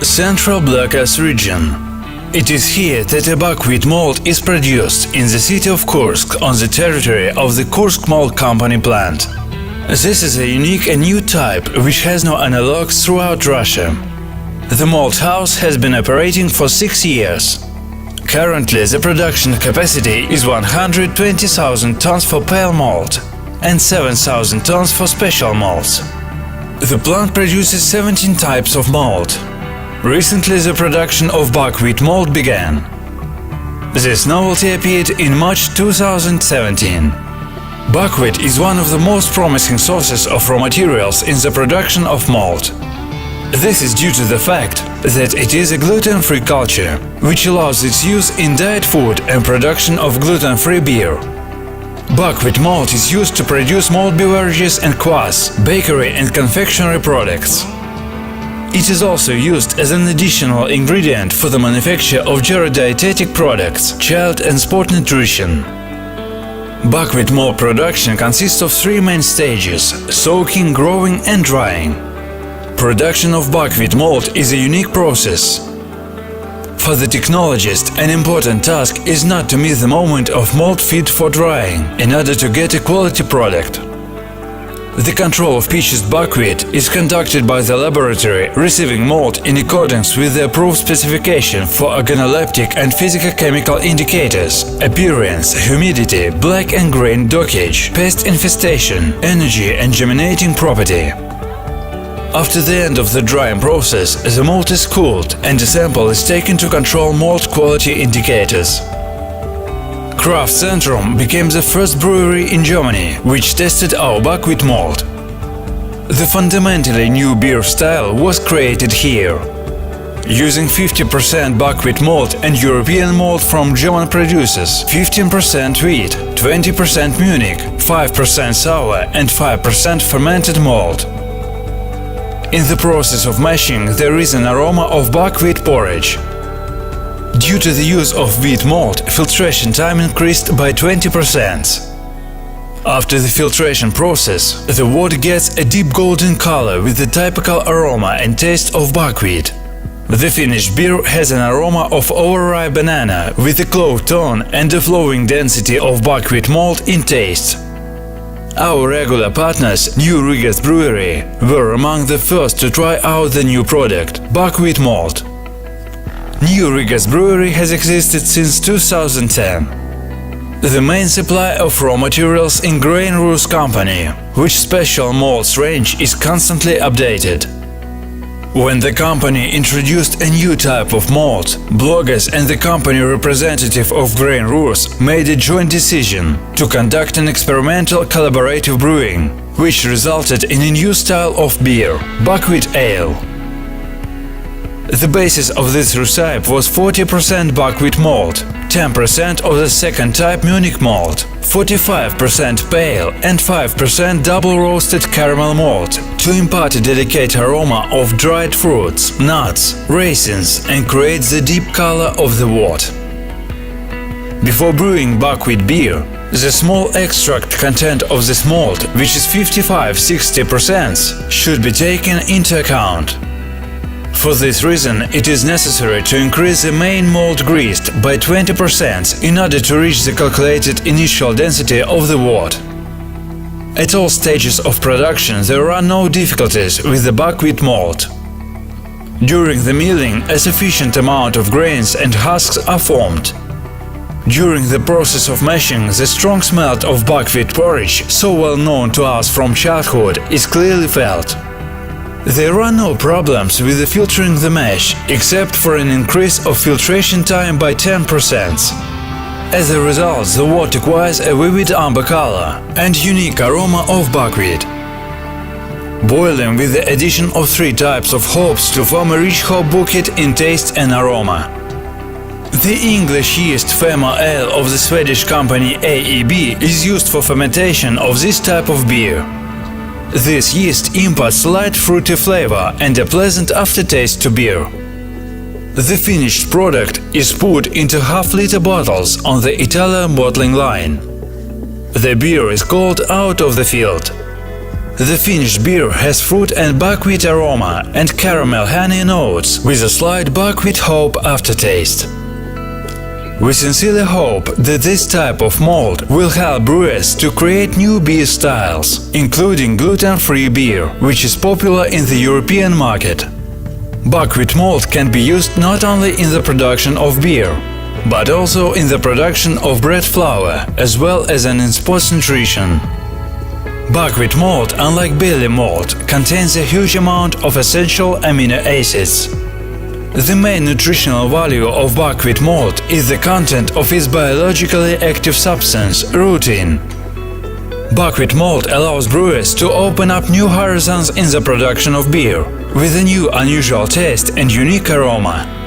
Central Black region. It is here that a buckwheat malt is produced in the city of Kursk on the territory of the Kursk Malt company plant. This is a unique and new type which has no analogues throughout Russia. The malt house has been operating for 6 years. Currently, the production capacity is 120,000 tons for pale malt and 7,000 tons for special malts. The plant produces 17 types of malt. Recently, the production of buckwheat malt began. This novelty appeared in March 2017. Buckwheat is one of the most promising sources of raw materials in the production of malt. This is due to the fact that it is a gluten-free culture, which allows its use in diet food and production of gluten-free beer. Buckwheat malt is used to produce malt beverages and kvass, bakery and confectionery products. It is also used as an additional ingredient for the manufacture of gerodietetic products, child and sport nutrition. Buckwheat malt production consists of 3 main stages: soaking, growing and drying. Production of buckwheat malt is a unique process. For the technologist, an important task is not to miss the moment of malt fit for drying in order to get a quality product. The control of pitched buckwheat is conducted by the laboratory, receiving malt in accordance with the approved specification for organoleptic and physico-chemical indicators: appearance, humidity, black and grain dockage, pest infestation, energy and germinating property. After the end of the drying process, the malt is cooled and a sample is taken to control malt quality indicators. Craft Centrum became the first brewery in Germany which tested our buckwheat malt. The fundamentally new beer style was created here. Using 50% buckwheat malt and European malt from German producers, 15% wheat, 20% Munich, 5% sour and 5% fermented malt. In the process of mashing, there is an aroma of buckwheat porridge. Due to the use of wheat malt, filtration time increased by 20%. After the filtration process, the water gets a deep golden color with the typical aroma and taste of buckwheat. The finished beer has an aroma of overripe banana with a clove tone and a flowing density of buckwheat malt in taste. Our regular partners, New Rigas Brewery, were among the first to try out the new product, buckwheat malt. New Rigas Brewery has existed since 2010. The main supply of raw materials in Grain Rus company, which special malts range is constantly updated. When the company introduced a new type of malt, bloggers and the company representative of Grain Rus made a joint decision to conduct an experimental collaborative brewing, which resulted in a new style of beer, buckwheat ale. The basis of this recipe was 40% buckwheat malt, 10% of the second type Munich malt, 45% pale and 5% double-roasted caramel malt to impart a delicate aroma of dried fruits, nuts, raisins and create the deep color of the wort. Before brewing buckwheat beer, the small extract content of this malt, which is 55–60%, should be taken into account. For this reason, it is necessary to increase the main malt grist by 20% in order to reach the calculated initial density of the wort. At all stages of production there are no difficulties with the buckwheat malt. During the milling, a sufficient amount of grains and husks are formed. During the process of mashing, the strong smell of buckwheat porridge, so well known to us from childhood, is clearly felt. There are no problems with filtering the mash, except for an increase of filtration time by 10%. As a result, the wort acquires a vivid amber color and unique aroma of buckwheat. Boiling with the addition of 3 types of hops to form a rich hop bouquet in taste and aroma. The English yeast Fema Ale of the Swedish company AEB is used for fermentation of this type of beer. This yeast imparts light fruity flavor and a pleasant aftertaste to beer. The finished product is put into half-liter bottles on the Italian bottling line. The beer is called out of the field. The finished beer has fruit and buckwheat aroma and caramel honey notes with a slight buckwheat hop aftertaste. We sincerely hope that this type of malt will help brewers to create new beer styles, including gluten-free beer, which is popular in the European market. Buckwheat malt can be used not only in the production of beer, but also in the production of bread flour, as well as in sports nutrition. Buckwheat malt, unlike barley malt, contains a huge amount of essential amino acids. The main nutritional value of buckwheat malt is the content of its biologically active substance, rutin. Buckwheat malt allows brewers to open up new horizons in the production of beer, with a new unusual taste and unique aroma.